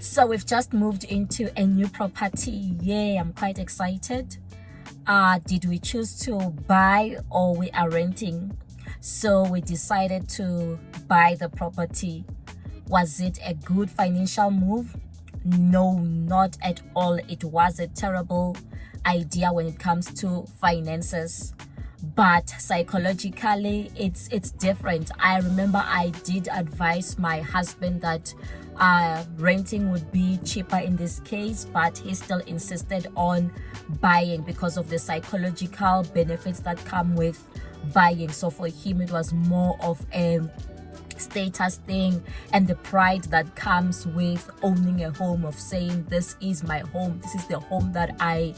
So we've just moved into a new property. Yeah, I'm quite excited. Did we choose to buy or we are renting? So we decided to buy the property. Was it a good financial move? No, not at all. It was a terrible idea when it comes to finances, but psychologically it's different. I remember I did advise my husband that renting would be cheaper in this case, but he still insisted on buying because of the psychological benefits that come with buying. So for him it was more of a status thing and the pride that comes with owning a home, of saying this is my home, this is the home that I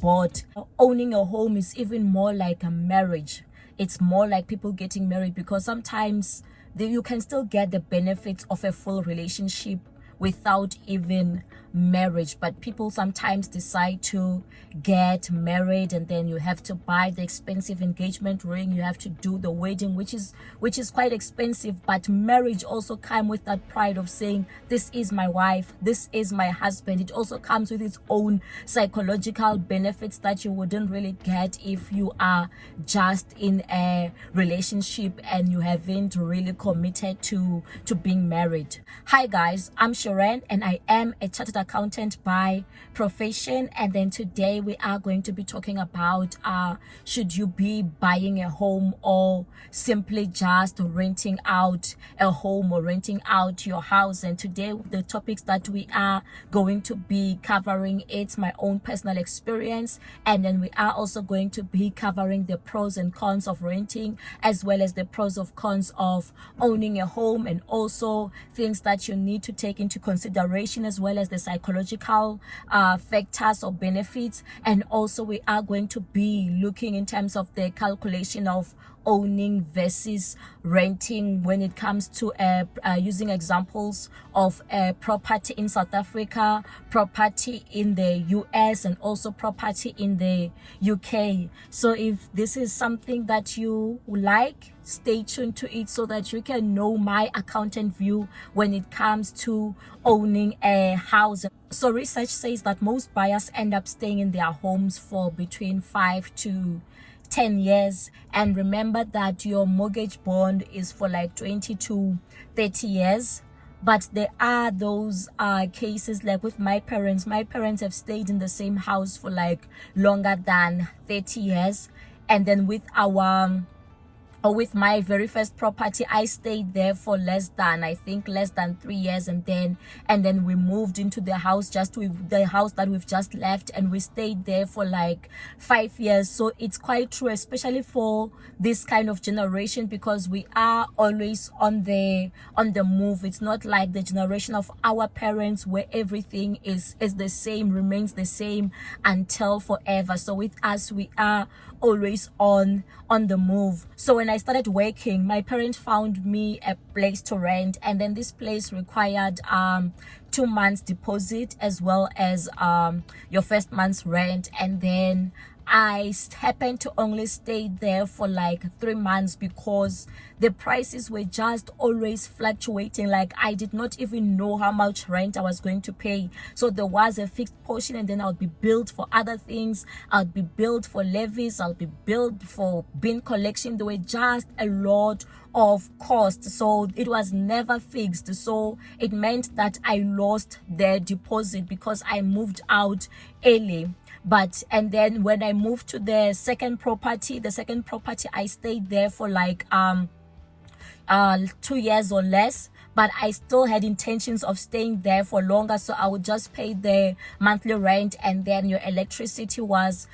bought. Owning a home is even more like a marriage. It's more like people getting married, because sometimes you can still get the benefits of a full relationship without even marriage, but people sometimes decide to get married and then you have to buy the expensive engagement ring, you have to do the wedding, which is quite expensive. But marriage also comes with that pride of saying this is my wife, this is my husband. It also comes with its own psychological benefits that you wouldn't really get if you are just in a relationship and you haven't really committed to being married. Hi guys, I'm XIREN and I am a chartered accountant by profession, and then today we are going to be talking about should you be buying a home or simply just renting out a home or renting out your house. And today the topics that we are going to be covering, it's my own personal experience, and then we are also going to be covering the pros and cons of renting, as well as the pros and cons of owning a home, and also things that you need to take into consideration, as well as the psychological factors or benefits. And also we are going to be looking in terms of the calculation of owning versus renting when it comes to using examples of property in South Africa, property in the US, and also property in the UK. So if this is something that you like, stay tuned to it so that you can know my accountant view when it comes to owning a house. So research says that most buyers end up staying in their homes for between 5 to 10 years, and remember that your mortgage bond is for like 20 to 30 years. But there are those cases, like with my parents have stayed in the same house for like longer than 30 years. And then with with my very first property, I stayed there for less than 3 years, and then we moved into the house the house that we've just left, and we stayed there for like 5 years. So it's quite true, especially for this kind of generation, because we are always on the move. It's not like the generation of our parents where everything is the same, remains the same until forever. So with us, we are always on the move. So when I started working, my parents found me a place to rent, and then this place required 2 months deposit as well as your first month's rent. And then I happened to only stay there for like 3 months because the prices were just always fluctuating. Like I did not even know how much rent I was going to pay. So there was a fixed portion, and then I'll be billed for other things. I'll be billed for levies. I'll be billed for bin collection. There were just a lot of costs. So it was never fixed. So it meant that I lost the deposit because I moved out early. And then when I moved to the second property, I stayed there for like 2 years or less, but I still had intentions of staying there for longer. So I would just pay the monthly rent, and then your electricity was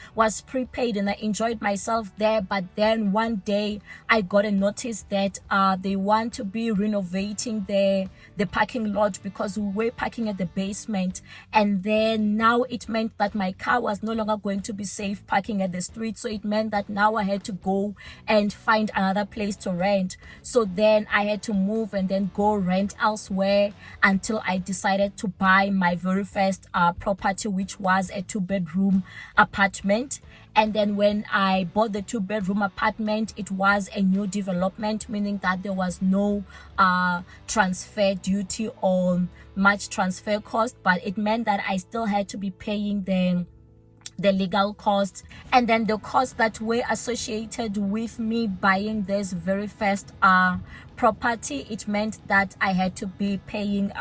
prepaid, and I enjoyed myself there. But then one day I got a notice that they want to be renovating the parking lot, because we were parking at the basement, and then now it meant that my car was no longer going to be safe parking at the street. So it meant that now I had to go and find another place to rent. So then I had to move and then go rent rent elsewhere until I decided to buy my very first property, which was a 2-bedroom apartment. And then when I bought the 2-bedroom apartment, it was a new development, meaning that there was no transfer duty or much transfer cost, but it meant that I still had to be paying the legal costs and then the costs that were associated with me buying this very first property. It meant that I had to be paying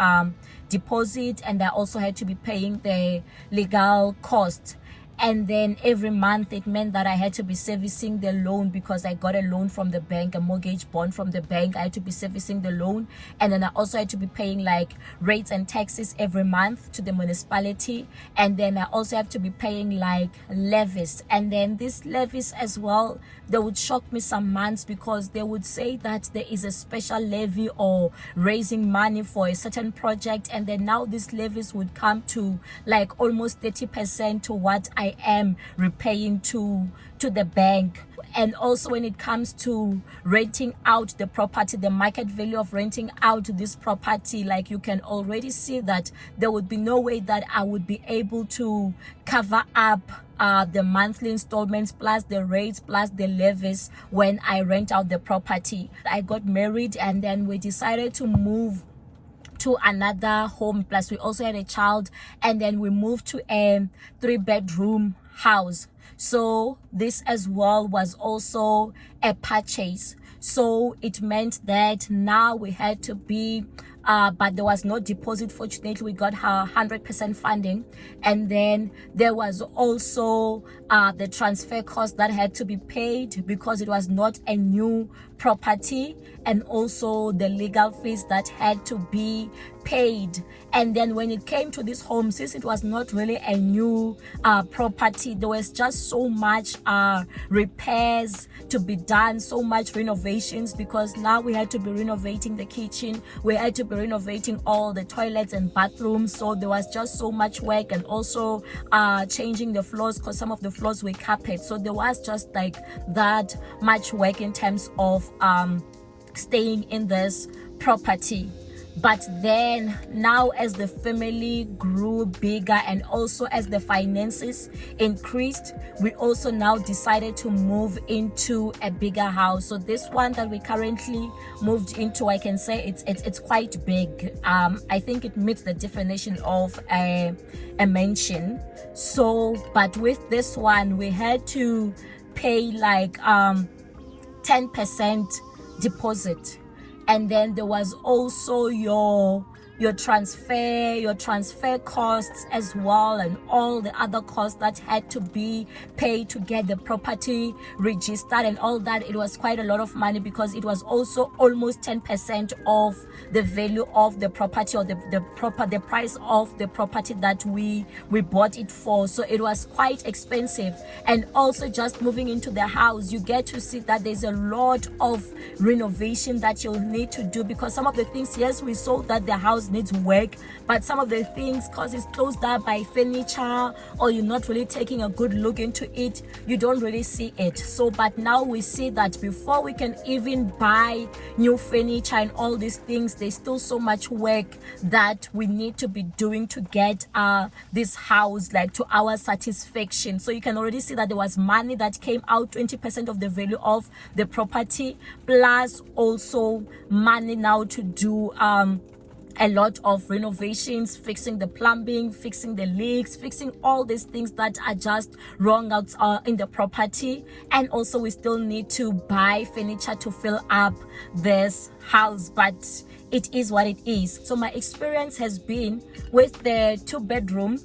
deposit, and I also had to be paying the legal costs. And then every month it meant that I had to be servicing the loan, because I got a loan from the bank, a mortgage bond from the bank. I had to be servicing the loan, and then I also had to be paying like rates and taxes every month to the municipality. And then I also have to be paying like levies, and then these levies as well, they would shock me some months, because they would say that there is a special levy or raising money for a certain project, and then now these levies would come to like almost 30% to what I am repaying to the bank. And also when it comes to renting out the property, the market value of renting out this property, like you can already see that there would be no way that I would be able to cover up the monthly installments plus the rates plus the levies when I rent out the property. I got married, and then we decided to move to another home, plus we also had a child, and then we moved to a 3-bedroom house. So this as well was also a purchase. So it meant that now we had to be but there was no deposit. Fortunately, we got her 100% funding, and then there was also the transfer cost that had to be paid because it was not a new property, and also the legal fees that had to be paid. And then when it came to this home, since it was not really a new property, there was just so much repairs to be done, so much renovations, because now we had to be renovating the kitchen, we had to be renovating all the toilets and bathrooms. So there was just so much work, and also changing the floors, because some of the floors were carpet. So there was just like that much work in terms of staying in this property. But then now, as the family grew bigger and also as the finances increased, we also now decided to move into a bigger house. So this one that we currently moved into, I can say it's quite big. I think it meets the definition of a mansion. So but with this one, we had to pay like 10% deposit, and then there was also your transfer costs as well, and all the other costs that had to be paid to get the property registered and all that. It was quite a lot of money, because it was also almost 10% of the value of the property, or the price of the property that we bought it for. So it was quite expensive. And also just moving into the house, you get to see that there's a lot of renovation that you'll need to do, because some of the things, yes, we saw that the house needs work, but some of the things, because it's closed up by furniture, or you're not really taking a good look into it, you don't really see it. So but now we see that before we can even buy new furniture and all these things, there's still so much work that we need to be doing to get this house like to our satisfaction. So you can already see that there was money that came out, 20% of the value of the property, plus also money now to do a lot of renovations, fixing the plumbing, fixing the leaks, fixing all these things that are just wrong out in the property. And also we still need to buy furniture to fill up this house, but it is what it is. So my experience has been with the 2-bedroom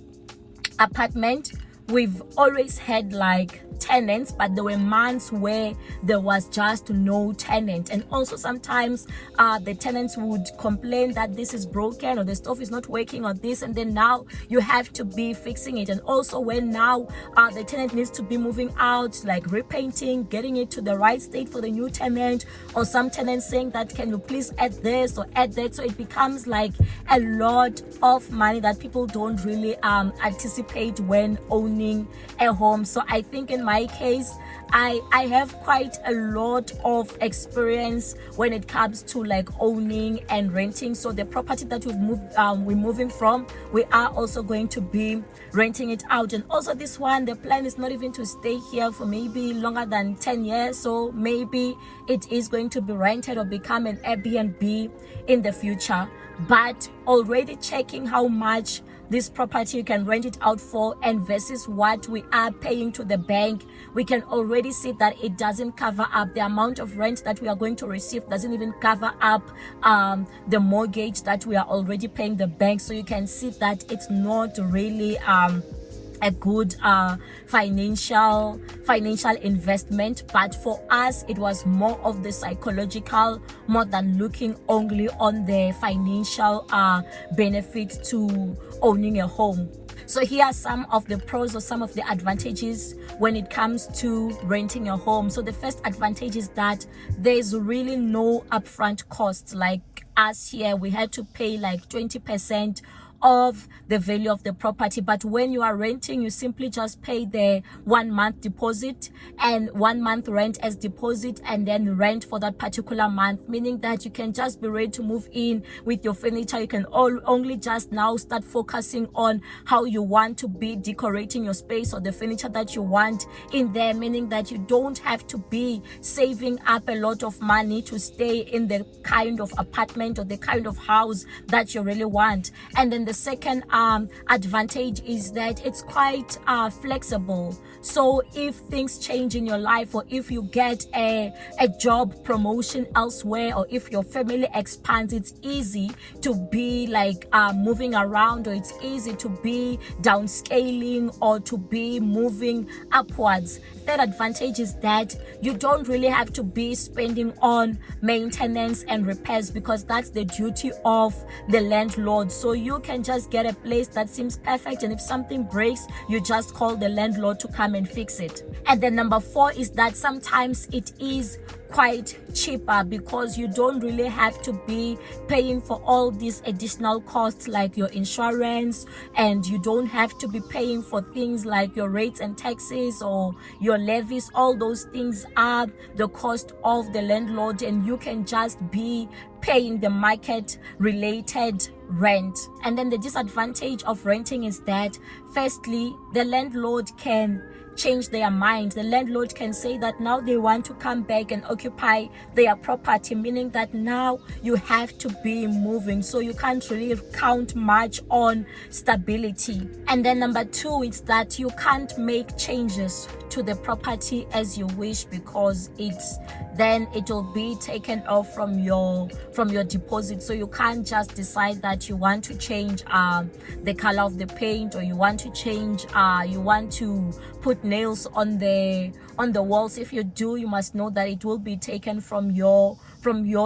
apartment, we've always had like tenants, but there were months where there was just no tenant. And also sometimes the tenants would complain that this is broken, or the stove is not working, or this, and then now you have to be fixing it. And also when now the tenant needs to be moving out, like repainting, getting it to the right state for the new tenant, or some tenants saying that can you please add this or add that. So it becomes like a lot of money that people don't really anticipate when owning a home. So I think in my my case, I have quite a lot of experience when it comes to like owning and renting. So the property that we're moving from, we are also going to be renting it out. And also this one, the plan is not even to stay here for maybe longer than 10 years. So maybe it is going to be rented or become an Airbnb in the future. But already checking how much this property you can rent it out for and versus what we are paying to the bank, we can already see that it doesn't cover up the amount of rent that we are going to receive, doesn't even cover up the mortgage that we are already paying the bank. So you can see that it's not really a good financial investment. But for us, it was more of the psychological, more than looking only on the financial benefits to owning a home. So here are some of the pros or some of the advantages when it comes to renting a home. So the first advantage is that there's really no upfront costs. Like us here, we had to pay like 20% of the value of the property, but when you are renting, you simply just pay the 1 month deposit and 1 month rent as deposit, and then rent for that particular month, meaning that you can just be ready to move in with your furniture. You can only just now start focusing on how you want to be decorating your space or the furniture that you want in there, meaning that you don't have to be saving up a lot of money to stay in the kind of apartment or the kind of house that you really want. And then the second advantage is that it's quite flexible. So if things change in your life, or if you get a job promotion elsewhere, or if your family expands, it's easy to be like moving around, or it's easy to be downscaling or to be moving upwards. Third advantage is that you don't really have to be spending on maintenance and repairs, because that's the duty of the landlord. So you can just get a place that seems perfect, and if something breaks, you just call the landlord to come and fix it. And then number 4 is that sometimes it is quite cheaper, because you don't really have to be paying for all these additional costs like your insurance, and you don't have to be paying for things like your rates and taxes or your levies. All those things are the cost of the landlord, and you can just be paying the market related rent. And then the disadvantage of renting is that firstly, the landlord can change their mind. The landlord can say that now they want to come back and occupy their property, meaning that now you have to be moving, so you can't really count much on stability. And then number 2 is that you can't make changes to the property as you wish, because then it will be taken off from your deposit. So you can't just decide that you want to change the color of the paint, or you want to change you want to put nails on the walls. If you do, you must know that it will be taken from your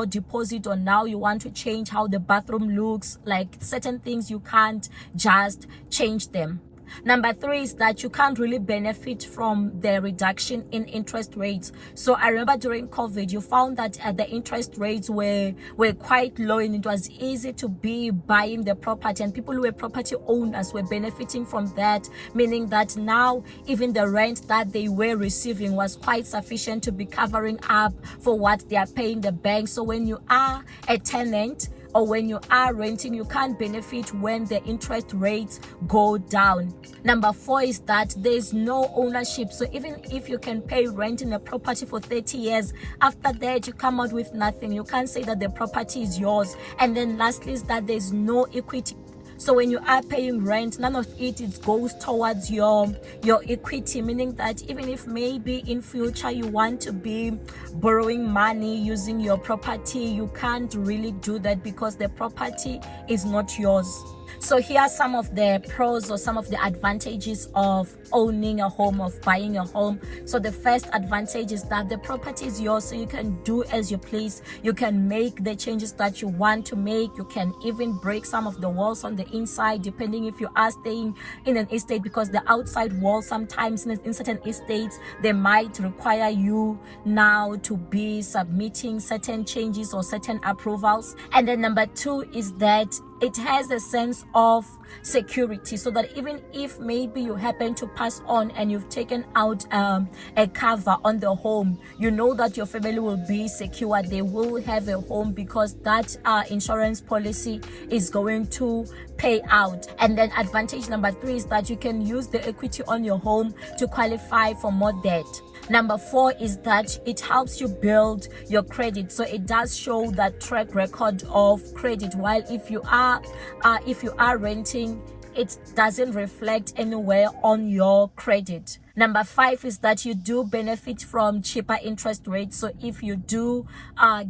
deposit. Or now you want to change how the bathroom looks, like certain things you can't just change them. Number 3 is that you can't really benefit from the reduction in interest rates. So I remember during COVID, you found that the interest rates were quite low, and it was easy to be buying the property, and people who were property owners were benefiting from that, meaning that now even the rent that they were receiving was quite sufficient to be covering up for what they are paying the bank. So when you are a tenant, or when you are renting, you can't benefit when the interest rates go down. Number 4 is that there's no ownership. So even if you can pay rent in a property for 30 years, after that you come out with nothing. You can't say that the property is yours. And then lastly is that there's no equity. So when you are paying rent, none of it goes towards your equity, meaning that even if maybe in future you want to be borrowing money using your property, you can't really do that because the property is not yours. So here are some of the pros or some of the advantages of owning a home, of buying a home. So the first advantage is that the property is yours, so you can do as you please. You can make the changes that you want to make. You can even break some of the walls on the inside, depending if you are staying in an estate, because the outside wall sometimes in certain estates, they might require you now to be submitting certain changes or certain approvals. And then number 2 is that it has a sense of security, so that even if maybe you happen to pass on and you've taken out a cover on the home, you know that your family will be secure. They will have a home because that insurance policy is going to pay out. And then advantage number 3 is that you can use the equity on your home to qualify for more debt. Number 4 is that it helps you build your credit, so it does show that track record of credit. While if you are renting, it doesn't reflect anywhere on your credit. Number 5 is that you do benefit from cheaper interest rates. So if you do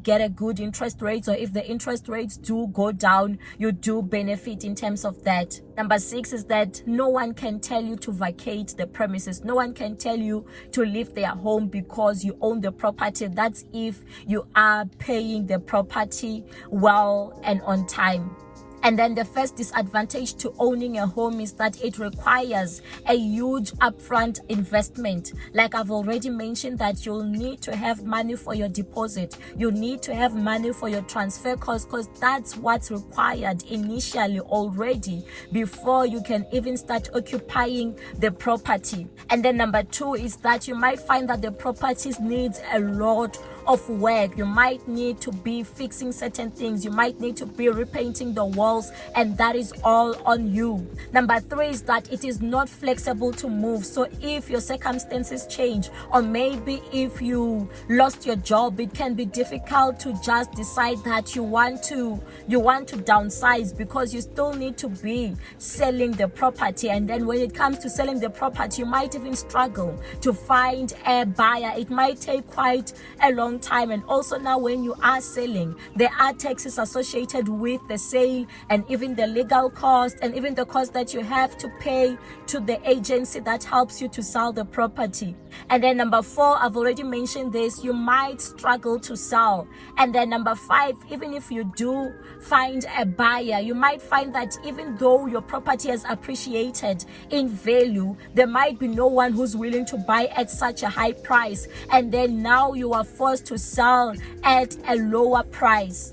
get a good interest rate, or if the interest rates do go down, you do benefit in terms of that. Number 6 is that no one can tell you to vacate the premises. No one can tell you to leave their home because you own the property. That's if you are paying the property well and on time. And then the first disadvantage to owning a home is that it requires a huge upfront investment. Like I've already mentioned, that you'll need to have money for your deposit. You need to have money for your transfer costs, because that's what's required initially already before you can even start occupying the property. And then number 2 is that you might find that the properties needs a lot of work. You might need to be fixing certain things. You might need to be repainting the walls, and that is all on you. Number 3 is that it is not flexible to move. So if your circumstances change, or maybe if you lost your job, it can be difficult to just decide that you want to downsize, because you still need to be selling the property. And then when it comes to selling the property, you might even struggle to find a buyer. It might take quite a long time. And also now when you are selling, there are taxes associated with the sale, and even the legal cost, and even the cost that you have to pay to the agency that helps you to sell the property. And then number 4, I've already mentioned this, you might struggle to sell. And then number 5, even if you do find a buyer, you might find that even though your property has appreciated in value, there might be no one who's willing to buy at such a high price, and then now you are forced to sell at a lower price.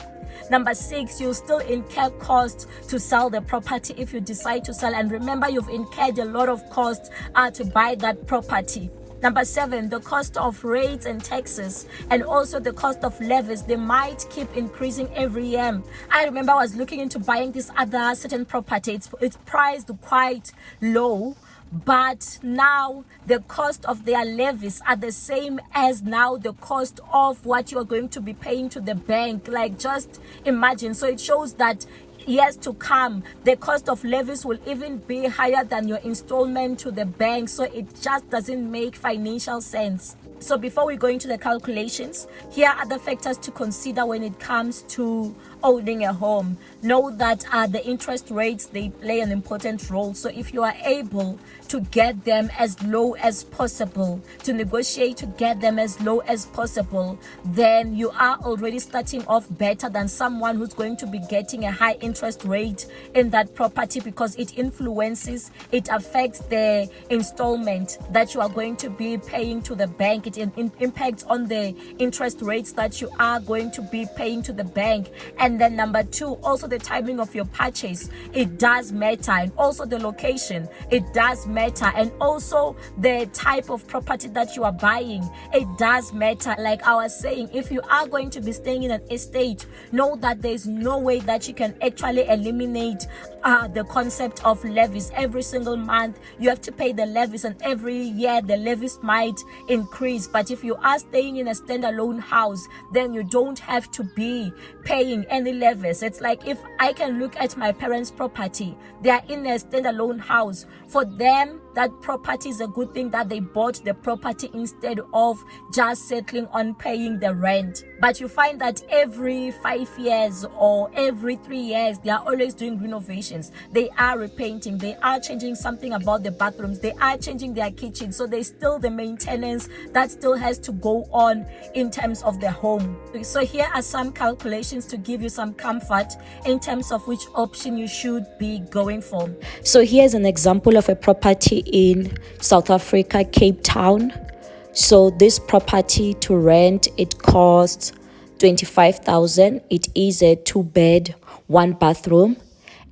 Number 6, you'll still incur costs to sell the property if you decide to sell. And remember, you've incurred a lot of costs to buy that property. Number 7, the cost of rates and taxes, and also the cost of levies, they might keep increasing every year. I remember I was looking into buying this other certain property. It's priced quite low, but now the cost of their levies are the same as now the cost of what you are going to be paying to the bank. Like, just imagine. So it shows that years to come, the cost of levies will even be higher than your installment to the bank. So it just doesn't make financial sense. So before we go into the calculations, here are the factors to consider when it comes to owning a home. Know that the interest rates, they play an important role. So if you are able to get them as low as possible, to negotiate to get them as low as possible, then you are already starting off better than someone who's going to be getting a high interest rate in that property, because it influences, it affects the installment that you are going to be paying to the bank. It impacts on the interest rates that you are going to be paying to the bank. And then number 2, also the timing of your purchase, it does matter. And also the location, it does matter. And also the type of property that you are buying, it does matter. Like I was saying, if you are going to be staying in an estate, know that there's no way that you can actually eliminate the concept of levies. Every single month you have to pay the levies, and every year the levies might increase. But if you are staying in a standalone house, then you don't have to be paying any levies. It's like, if I can look at my parents' property, they are in a standalone house. For them, that property is a good thing that they bought the property instead of just settling on paying the rent. But you find that every 5 years or every 3 years, they are always doing renovations. They are repainting. They are changing something about the bathrooms. They are changing their kitchen. So there's still the maintenance that still has to go on in terms of the home. So here are some calculations to give you some comfort in terms of which option you should be going for. So here's an example of a property in South Africa, Cape Town. So this property to rent, it costs 25,000. It is a 2-bed, 1 bathroom,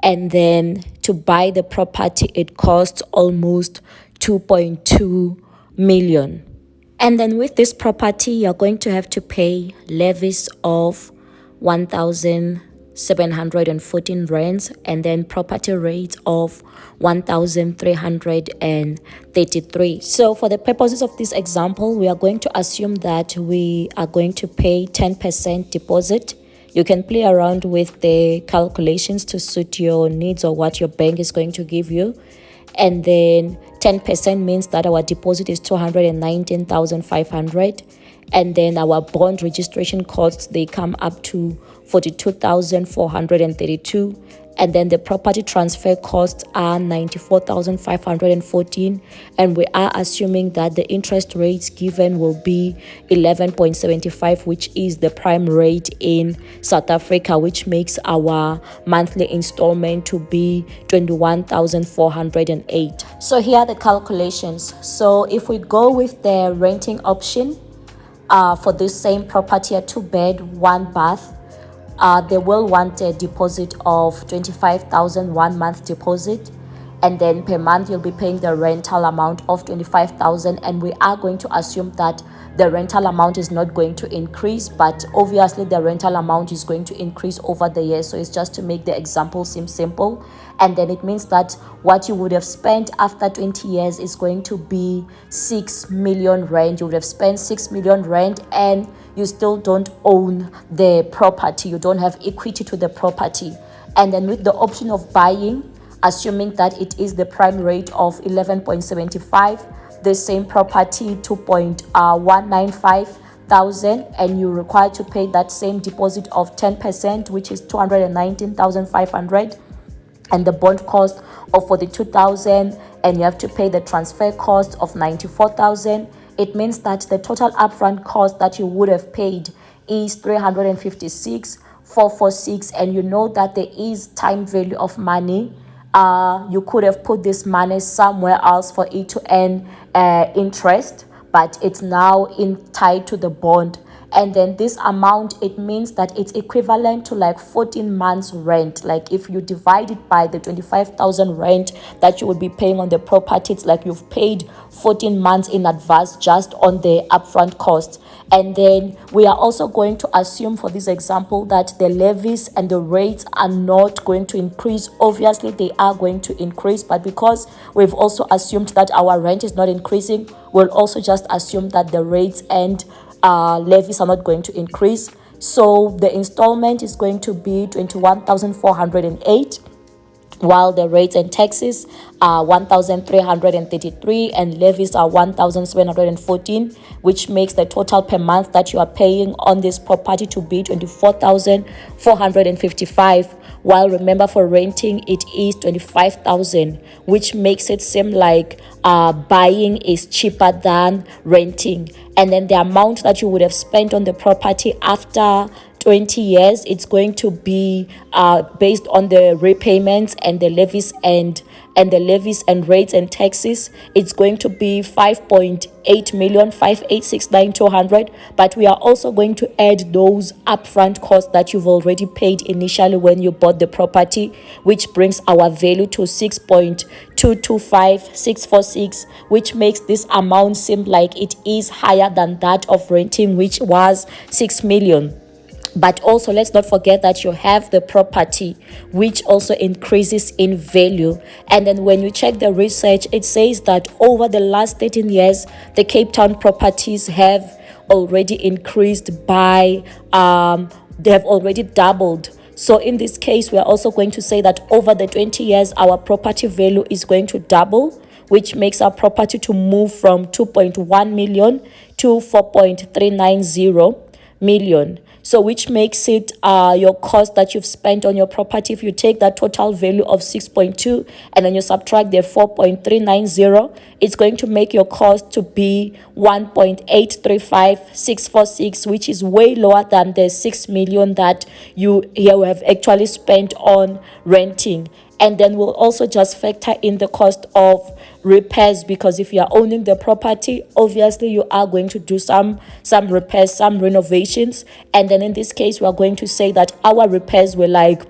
and then to buy the property it costs almost 2.2 million. And then with this property, you're going to have to pay levies of 1,714 rands and then property rates of 1,333. So for the purposes of this example, we are going to assume that we are going to pay 10% deposit. You can play around with the calculations to suit your needs or what your bank is going to give you. And then 10% means that our deposit is 219,500, and then our bond registration costs, they come up to 42,432, and then the property transfer costs are 94,514, and we are assuming that the interest rates given will be 11.75, which is the prime rate in South Africa, which makes our monthly installment to be 21,408. So here are the calculations. So if we go with the renting option for this same property, a 2-bed 1 bath, they will want a deposit of 25,000, 1 month deposit, and then per month you'll be paying the rental amount of 25,000, and we are going to assume that the rental amount is not going to increase, but obviously the rental amount is going to increase over the years. So it's just to make the example seem simple. And then it means that what you would have spent after 20 years is going to be 6 million rand. You would have spent 6 million rand and you still don't own the property. You don't have equity to the property. And then with the option of buying, assuming that it is the prime rate of 11.75, the same property 2.195 thousand, and you're required to pay that same deposit of 10%, which is 219,500, and the bond cost of 42,000, and you have to pay the transfer cost of 94,000. It means that the total upfront cost that you would have paid is 356,446, and you know that there is time value of money. You could have put this money somewhere else for it to earn interest, but it's now tied to the bond. And then this amount, it means that it's equivalent to like 14 months rent. Like if you divide it by the 25,000 rent that you would be paying on the property, it's like you've paid 14 months in advance just on the upfront cost. And then we are also going to assume for this example that the levies and the rates are not going to increase. Obviously they are going to increase, but because we've also assumed that our rent is not increasing, we'll also just assume that the rates and levies are not going to increase. So the installment is going to be 21,408, while the rates and taxes are 1,333 and levies are 1,714, which makes the total per month that you are paying on this property to be 24,455. While remember, for renting it is 25,000, which makes it seem like buying is cheaper than renting. And then the amount that you would have spent on the property after 20 years, it's going to be based on the repayments and the levies and rates and taxes. It's going to be 5.8 million, 5,869,200, but we are also going to add those upfront costs that you've already paid initially when you bought the property, which brings our value to 6.225646, which makes this amount seem like it is higher than that of renting, which was 6 million. But also, let's not forget that you have the property, which also increases in value. And then when you check the research, it says that over the last 13 years, the Cape Town properties have already increased by, they have already doubled. So in this case, we are also going to say that over the 20 years, our property value is going to double, which makes our property to move from 2.1 million to 4.390 million. So which makes it your cost that you've spent on your property. If you take that total value of 6.2 and then you subtract the 4.390, it's going to make your cost to be 1.835646, which is way lower than the 6 million that you have actually spent on renting. And then we'll also just factor in the cost of repairs, because if you are owning the property, obviously you are going to do some repairs, some renovations. And then in this case, we are going to say that our repairs were like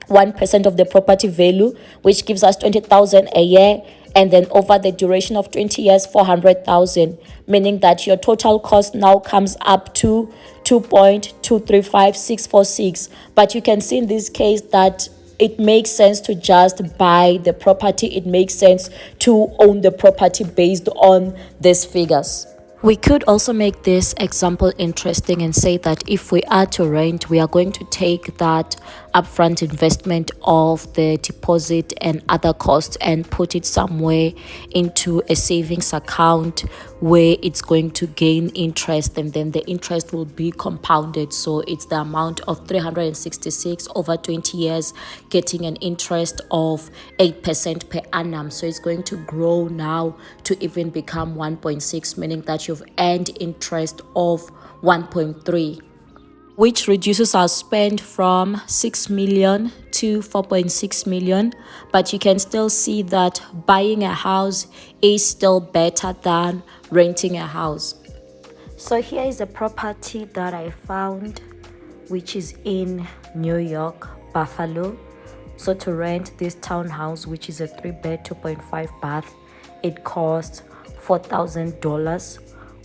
1% of the property value, which gives us 20,000 a year, and then over the duration of 20 years 400,000, meaning that your total cost now comes up to 2.235646. But you can see in this case that it makes sense to just buy the property. It makes sense to own the property based on these figures. We could also make this example interesting and say that if we are to rent, we are going to take that upfront investment of the deposit and other costs and put it somewhere into a savings account where it's going to gain interest, and then the interest will be compounded. So it's the amount of 366 over 20 years, getting an interest of 8% per annum. So it's going to grow now to even become 1.6, meaning that you've earned interest of 1.3, which reduces our spend from 6 million to 4.6 million. But you can still see that buying a house is still better than renting a house. So here is a property that I found, which is in New York, Buffalo. So to rent this townhouse, which is a 3-bed 2.5 bath, it costs $4,000,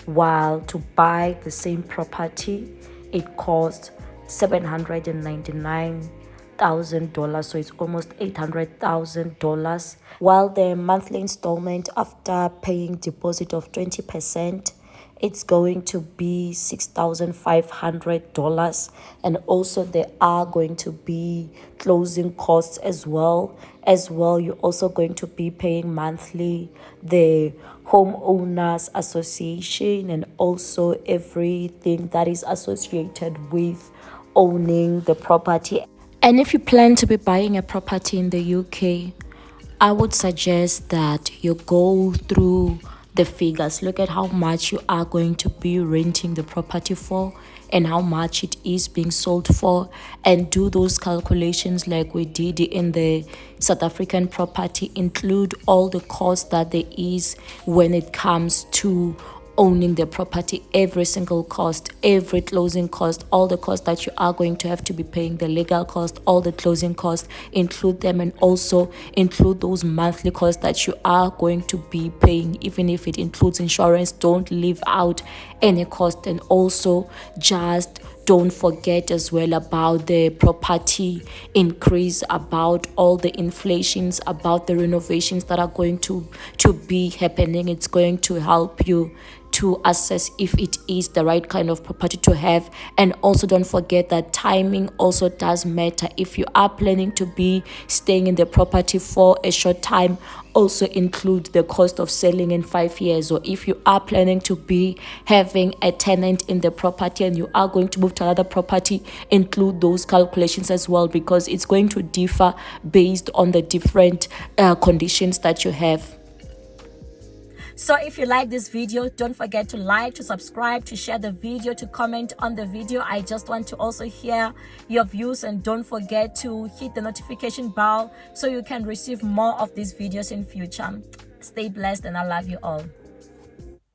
while to buy the same property it costs $799,000, so it's almost $800,000, while the monthly installment after paying deposit of 20%, it's going to be $6,500, and also there are going to be closing costs as well. You're also going to be paying monthly the homeowners association and also everything that is associated with owning the property. And if you plan to be buying a property in the UK, I would suggest that you go through the figures. Look at how much you are going to be renting the property for and how much it is being sold for, and do those calculations like we did in the South African property. Include all the costs that there is when it comes to owning the property, every single cost, every closing cost, all the costs that you are going to have to be paying, the legal cost, all the closing costs, include them, and also include those monthly costs that you are going to be paying, even if it includes insurance. Don't leave out any cost. And also just don't forget as well about the property increase, about all the inflations, about the renovations that are going to be happening. It's going to help you to assess if it is the right kind of property to have. And also don't forget that timing also does matter. If you are planning to be staying in the property for a short time, also include the cost of selling in 5 years. Or if you are planning to be having a tenant in the property and you are going to move to another property, include those calculations as well, because it's going to differ based on the different conditions that you have. So if you like this video, don't forget to like, to subscribe, to share the video, to comment on the video. I just want to also hear your views, and don't forget to hit the notification bell so you can receive more of these videos in future. Stay blessed, and I love you all.